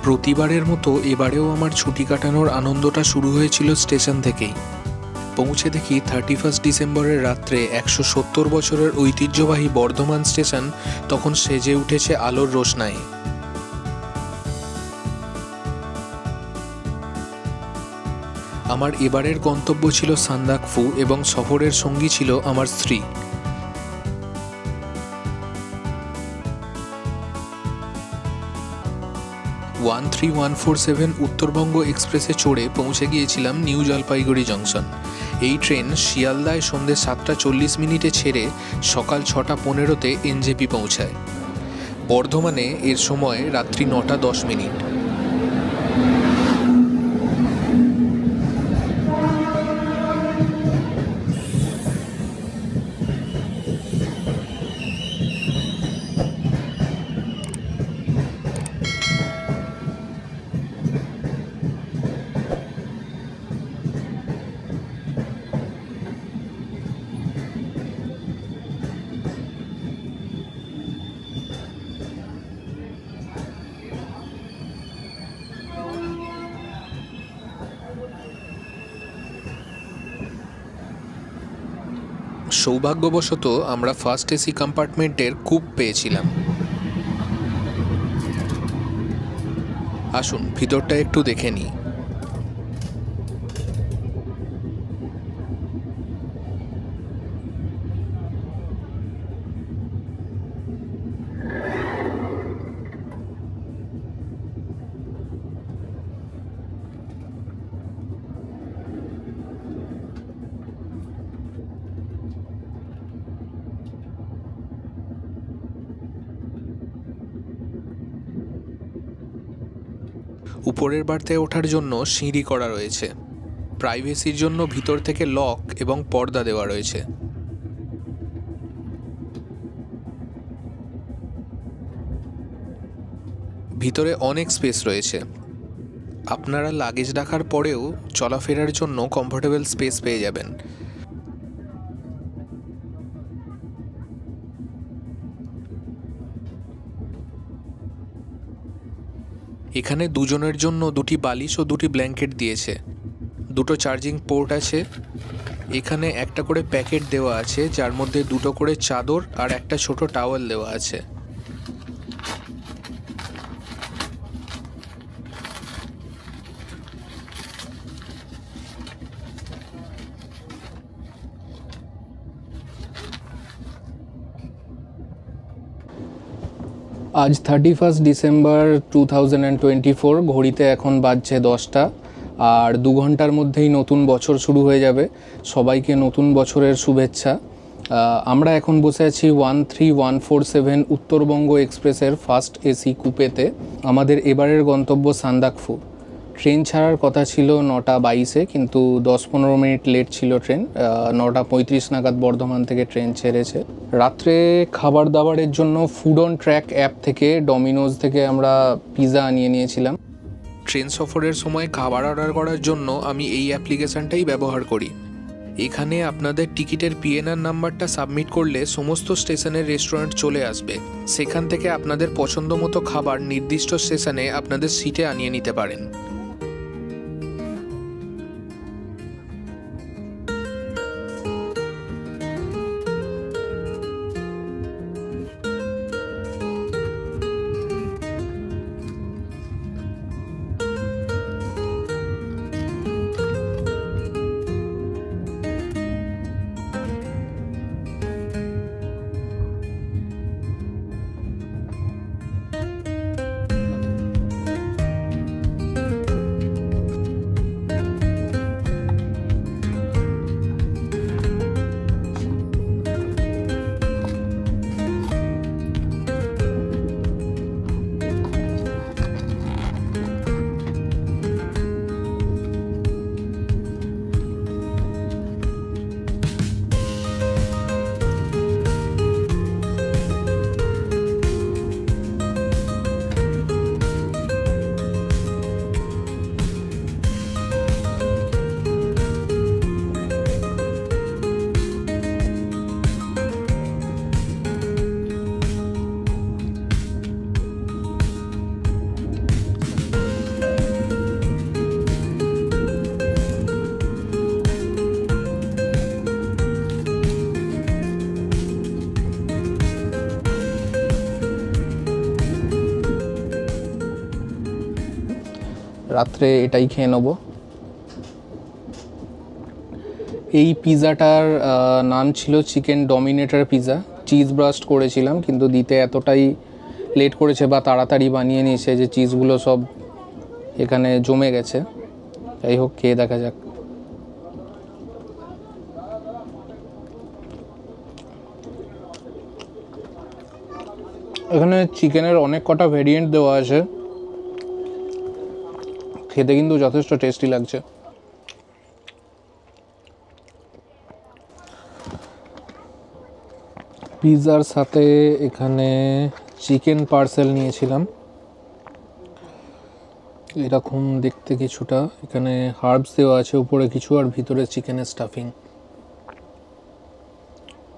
প্রতিবারের মতো এবারেও আমার ছুটি কাটানোর আনন্দটা শুরু হয়েছিল স্টেশন থেকেই। পৌঁছে দেখি 31 ডিসেম্বরের রাত্রে 170 বছরের ঐতিহ্যবাহী বর্ধমান স্টেশন তখন সেজে উঠেছে আলোর রোশনায়। আমার এবারের গন্তব্য ছিল সান্দাকফু এবং সফরের সঙ্গী ছিল আমার স্ত্রী। ওয়ান 3147 উত্তরবঙ্গ এক্সপ্রেসে চড়ে পৌঁছে গিয়েছিলাম নিউ জলপাইগুড়ি জংশন। এই ট্রেন শিয়ালদায় সন্ধ্যে 7:40 ছেড়ে সকাল 6:15 এনজেপি পৌঁছায়। বর্ধমানে এর সময় রাত্রি 9:10। সৌভাগ্যবশত আমরা ফার্স্ট এসি কম্পার্টমেন্টের কূপ পেয়েছিলাম। আসুন ভিতরটা একটু দেখে নিই। উপরের বার্থে ওঠার জন্য সিঁড়ি করা রয়েছে। প্রাইভেসির জন্য ভিতর থেকে লক এবং পর্দা দেওয়া রয়েছে। ভিতরে অনেক স্পেস রয়েছে। আপনারা লাগেজ রাখার পরেও চলাফেরার জন্য কমফোর্টেবল স্পেস পেয়ে যাবেন। এখানে দুজনের জন্য 2টি বালিশ ও 2টি ব্ল্যাঙ্কেট দিয়েছে। 2টো চার্জিং পোর্ট আছে। এখানে একটা করে প্যাকেট দেওয়া আছে, যার মধ্যে 2টো করে চাদর আর একটা ছোট টাওয়েল দেওয়া আছে। আজ 31 ডিসেম্বর 2024, ঘড়িতে এখন বাজছে 10টা, আর 2 ঘন্টার মধ্যেই নতুন বছর শুরু হয়ে যাবে। সবাইকে নতুন বছরের শুভেচ্ছা। আমরা এখন বসে আছি 13147 উত্তরবঙ্গ এক্সপ্রেসের ফার্স্ট এসি কুপেতে। আমাদের এবারের গন্তব্য সান্দাকফু। ট্রেন ছাড়ার কথা ছিল 9:22, কিন্তু 10-15 মিনিট লেট ছিল ট্রেন। 9:35 নাগাদ বর্ধমান থেকে ট্রেন ছেড়েছে। রাত্রে খাবার দাবারের জন্য ফুড অন ট্র্যাক অ্যাপ থেকে, ডমিনোজ থেকে আমরা পিৎজা আনিয়ে নিয়েছিলাম। ট্রেন সফরের সময় খাবার অর্ডার করার জন্য আমি এই অ্যাপ্লিকেশানটাই ব্যবহার করি। এখানে আপনাদের টিকিটের পিএনআর নাম্বারটা সাবমিট করলে সমস্ত স্টেশনের রেস্টুরেন্ট চলে আসবে। সেখান থেকে আপনাদের পছন্দ মতো খাবার নির্দিষ্ট স্টেশনে আপনাদের সিটে আনিয়ে নিতে পারেন। রাত্রে এটাই খেয়ে নেবো। এই পিৎজাটার নাম ছিল চিকেন ডমিনেটর পিৎজা। চিজ ব্রাস্ট করেছিলাম, কিন্তু দিতে এতটাই লেট করেছে বা তাড়াতাড়ি বানিয়ে নিয়েছে যে চিজগুলো সব এখানে জমে গেছে। যাই হোক, খেয়ে দেখা যাক। এখানে চিকেনের অনেক কটা ভেরিয়েন্ট দেওয়া আছে, খেতে কিন্তু যথেষ্ট টেস্টি লাগছে। পিৎজার সাথে এখানে চিকেন পার্সেল নিয়েছিলাম, এরকম দেখতে কিছুটা। এখানে হার্বস দেওয়া আছে উপরে কিছু, আর ভিতরে চিকেনের স্টাফিং।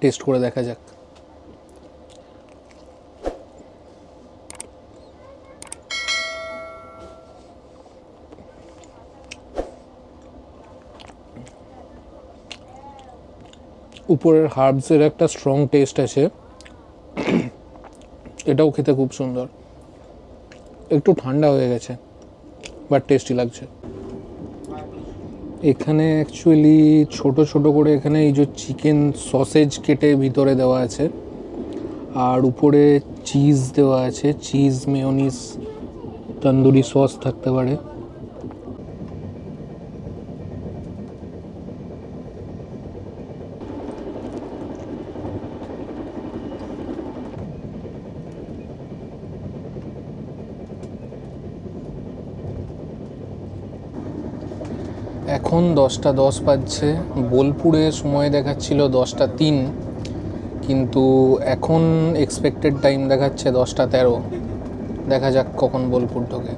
টেস্ট করে দেখা যাক। উপরের হার্বসের একটা স্ট্রং টেস্ট আছে, এটাও খেতে খুব সুন্দর। একটু ঠান্ডা হয়ে গেছে, বাট টেস্টি লাগছে। এখানে অ্যাকচুয়ালি ছোট ছোট করে এখানে এই যে চিকেন সসেজ কেটে ভিতরে দেওয়া আছে, আর উপরে চিজ দেওয়া আছে। চিজ, মেয়োনিজ, তন্দুরি সস থাকতে পারে। এখন 10:10 বাজছে। বোলপুরে সময় দেখাচ্ছিল 10:03, কিন্তু এখন এক্সপেক্টেড টাইম দেখাচ্ছে 10:13। দেখা যাক কখন বোলপুর ঢোকে।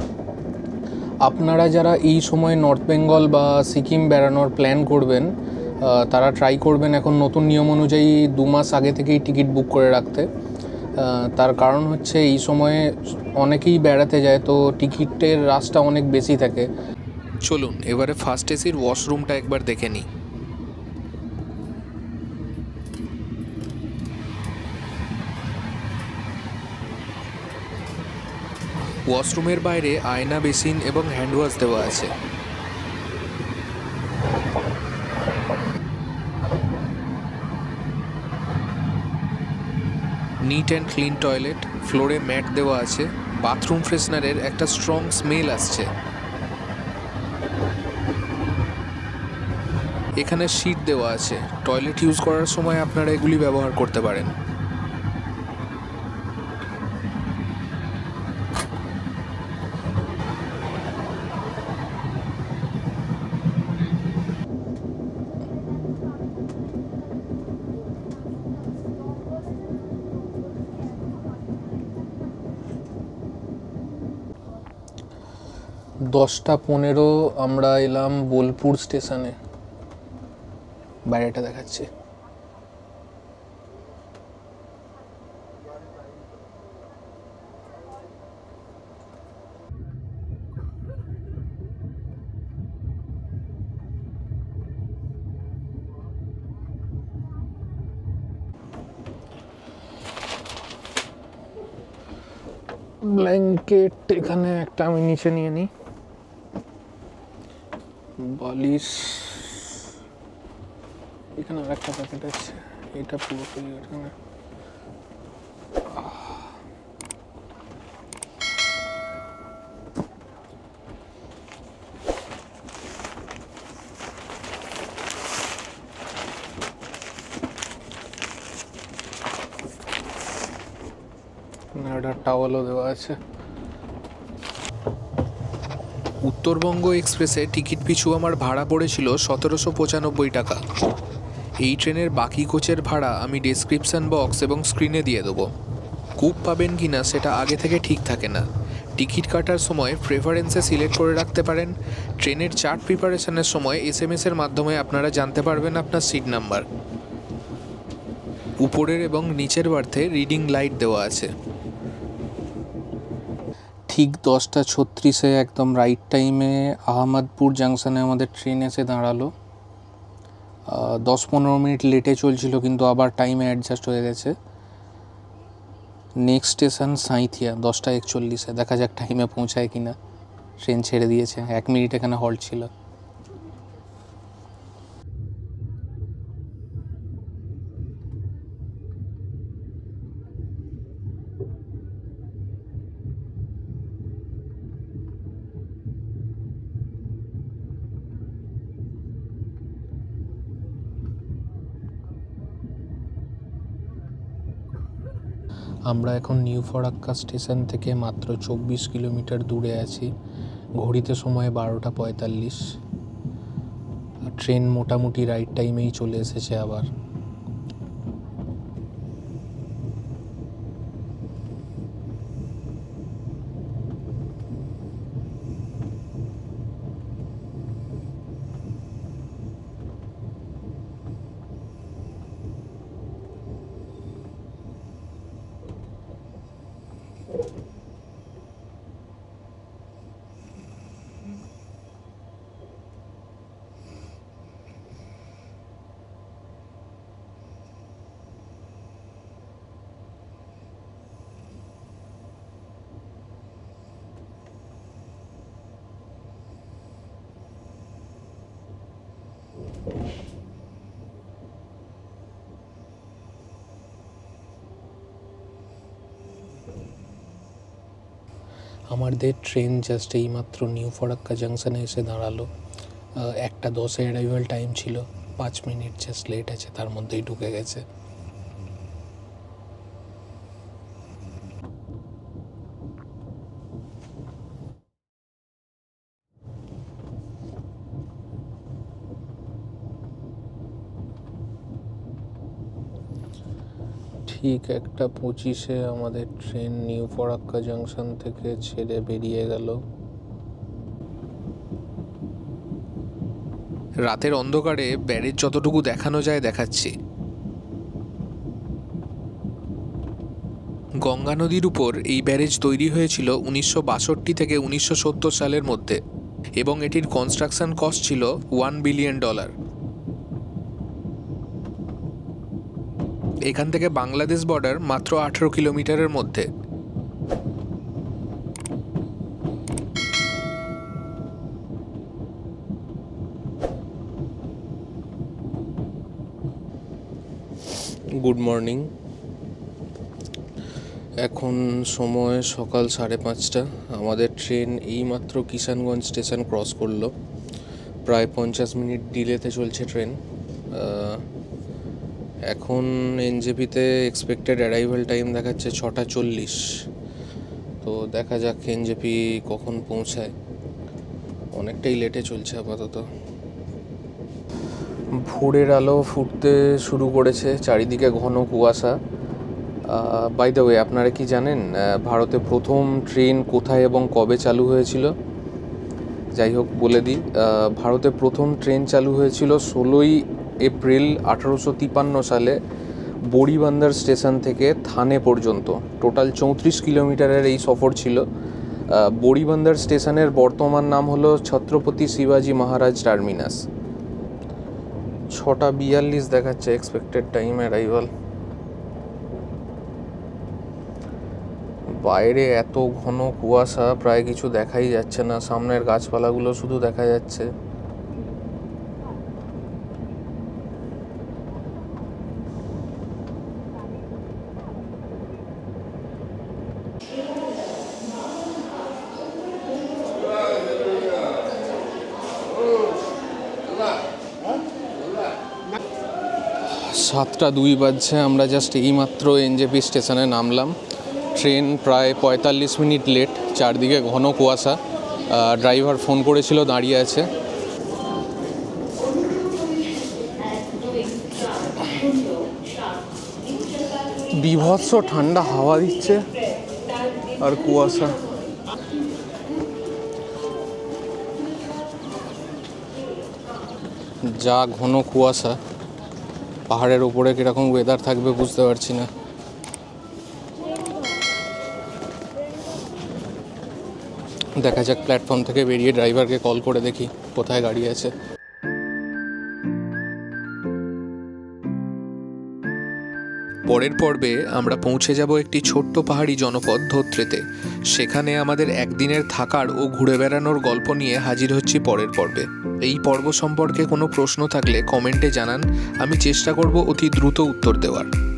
আপনারা যারা এই সময় নর্থ বেঙ্গল বা সিকিম বেড়ানোর প্ল্যান করবেন, তারা ট্রাই করবেন এখন নতুন নিয়ম অনুযায়ী 2 মাস আগে থেকেই টিকিট বুক করে রাখতে। তার কারণ হচ্ছে এই সময়ে অনেকেই বেড়াতে যায়, তো টিকিটের রাশটা অনেক বেশি থাকে। চলুন এবারে ফার্স্ট এসির ওয়াশরুমটা একবার দেখে নিই। ওয়াশরুমের বাইরে আয়না, বেসিন এবং হ্যান্ড ওয়াশ দেওয়া আছে। নিট অ্যান্ড ক্লিন টয়লেট, ফ্লোরে ম্যাট দেওয়া আছে। বাথরুম ফ্রেশনারের একটা স্ট্রং স্মেল আসছে। এখানে শীট দেওয়া আছে, টয়লেট ইউজ করার সময় আপনারা এগুলি ব্যবহার করতে পারেন। দশটা 15 আমরা এলাম বোলপুর স্টেশনে। বাইরেটা দেখাচ্ছি। ব্ল্যাঙ্কেট এখানে একটা আমি নিচে নিয়ে নিই। বালিশ এখানে আর একটা প্যাকেট আছে, এটা পুরোপুরি এখানে। একটা টাওয়ালও দেওয়া আছে। উত্তরবঙ্গ এক্সপ্রেসে টিকিট পিছু আমার ভাড়া পড়েছিল 1795 টাকা। এই ট্রেনের বাকি কোচের ভাড়া আমি ডেসক্রিপশন বক্স এবং স্ক্রিনে দিয়ে দেবো। কুপ পাবেন কি না সেটা আগে থেকে ঠিক থাকে না। টিকিট কাটার সময় প্রেফারেন্সে সিলেক্ট করে রাখতে পারেন। ট্রেনের চার্ট প্রিপারেশনের সময় SMS-এর মাধ্যমে আপনারা জানতে পারবেন আপনার সিট নাম্বার। উপরের এবং নিচের বার্থে রিডিং লাইট দেওয়া আছে। ঠিক 10:36 একদম রাইট টাইমে আহমদপুর জাংশনে আমাদের ট্রেন এসে দাঁড়ালো। 10-15 মিনিট লেটে চলছিল, কিন্তু আবার টাইমে অ্যাডজাস্ট হয়ে গেছে। Next station Sainthia 10:41। দেখা যাক টাইমে পৌঁছায় কিনা। ট্রেন ছেড়ে দিয়েছে, 1 মিনিট এখানে হল্ট ছিল। আমরা এখন নিউ ফরাক্কা স্টেশন থেকে মাত্র 24 কিলোমিটার দূরে আছি। ঘড়িতে সময় 12:45। ট্রেন মোটামুটি রাইট টাইমেই চলে এসেছে আবার। আমাদের ট্রেন জাস্ট এইমাত্র নিউ ফরাক্কা জাংশনে এসে দাঁড়ালো। 1:10 অ্যারাইভাল টাইম ছিল, 5 মিনিট জাস্ট লেট আছে, তার মধ্যেই ঢুকে গেছে। ঠিক 1:25-এ আমাদের ট্রেন নিউ ফরাক্কা জাংশন থেকে ছেড়ে বেরিয়ে গেল। রাতের অন্ধকারে ব্যারেজ যতটুকু দেখানো যায় দেখাচ্ছি। গঙ্গা নদীর উপর এই ব্যারেজ তৈরি হয়েছিল 1962 থেকে 1970 সালের মধ্যে এবং এটির কনস্ট্রাকশন কস্ট ছিল $1 বিলিয়ন। এখান থেকে বাংলাদেশ বর্ডার মাত্র 18 কিলোমিটারের মধ্যে। Good morning. এখন সময় সকাল 5:30। আমাদের ট্রেন এইমাত্র কিষানগঞ্জ স্টেশন ক্রস করলো। প্রায় 50 মিনিট ডিলেতে চলছে ট্রেন। এখন এনজেপিতে এক্সপেক্টেড অ্যারাইভাল টাইম দেখাচ্ছে 6:40। তো দেখা যাক এনজেপি কখন পৌঁছায়। অনেকটাই লেটে চলছে আপাতত। ভোরের আলো ফুটতে শুরু করেছে, চারিদিকে ঘন কুয়াশা। বাই দ্য ওয়ে, আপনারা কি জানেন ভারতে প্রথম ট্রেন কোথায় এবং কবে চালু হয়েছিল? যাই হোক বলে দিই, ভারতে প্রথম ট্রেন চালু হয়েছিল 16ই এপ্রিল 1853 সালে বোরিবন্দর স্টেশন থেকে থানে পর্যন্ত। টোটাল 34 কিলোমিটারের এই সফর ছিল। বোরিবন্দর স্টেশনের বর্তমান নাম হলো ছত্রপতি শিবাজি মহারাজ টার্মিনাস। 6:42 দেখাচ্ছে এক্সপেক্টেড টাইম অ্যারাইভাল। বাইরে এত ঘন কুয়াশা, প্রায় কিছু দেখাই যাচ্ছে না। সামনের গাছপালাগুলো শুধু দেখা যাচ্ছে। সাতটা 2 বাজছে। আমরা জাস্ট এইমাত্র এনজেপি স্টেশনে নামলাম। ট্রেন প্রায় 45 মিনিট লেট, চারদিকে ঘন কুয়াশা। ড্রাইভার ফোন করেছিল, দাঁড়িয়ে আছে। বিভৎস ঠান্ডা হাওয়া দিচ্ছে আর কুয়াশা। যা ঘন কুয়াশা, পাহাড়ের ওপরে কীরকম ওয়েদার থাকবে বুঝতে পারছি না। দেখা যাক, প্ল্যাটফর্ম থেকে বেরিয়ে ড্রাইভারকে কল করে দেখি কোথায় গাড়ি আছে। পরের পর্বে আমরা পৌঁছে যাব একটি ছোট্ট পাহাড়ি জনপদ ধোত্রেতে। সেখানে আমাদের একদিনের থাকার ও ঘুরে বেড়ানোর গল্প নিয়ে হাজির হচ্ছি পরের পর্বে। এই পর্ব সম্পর্কে কোনো প্রশ্ন থাকলে কমেন্টে জানান, আমি চেষ্টা করব অতি দ্রুত উত্তর দেওয়ার।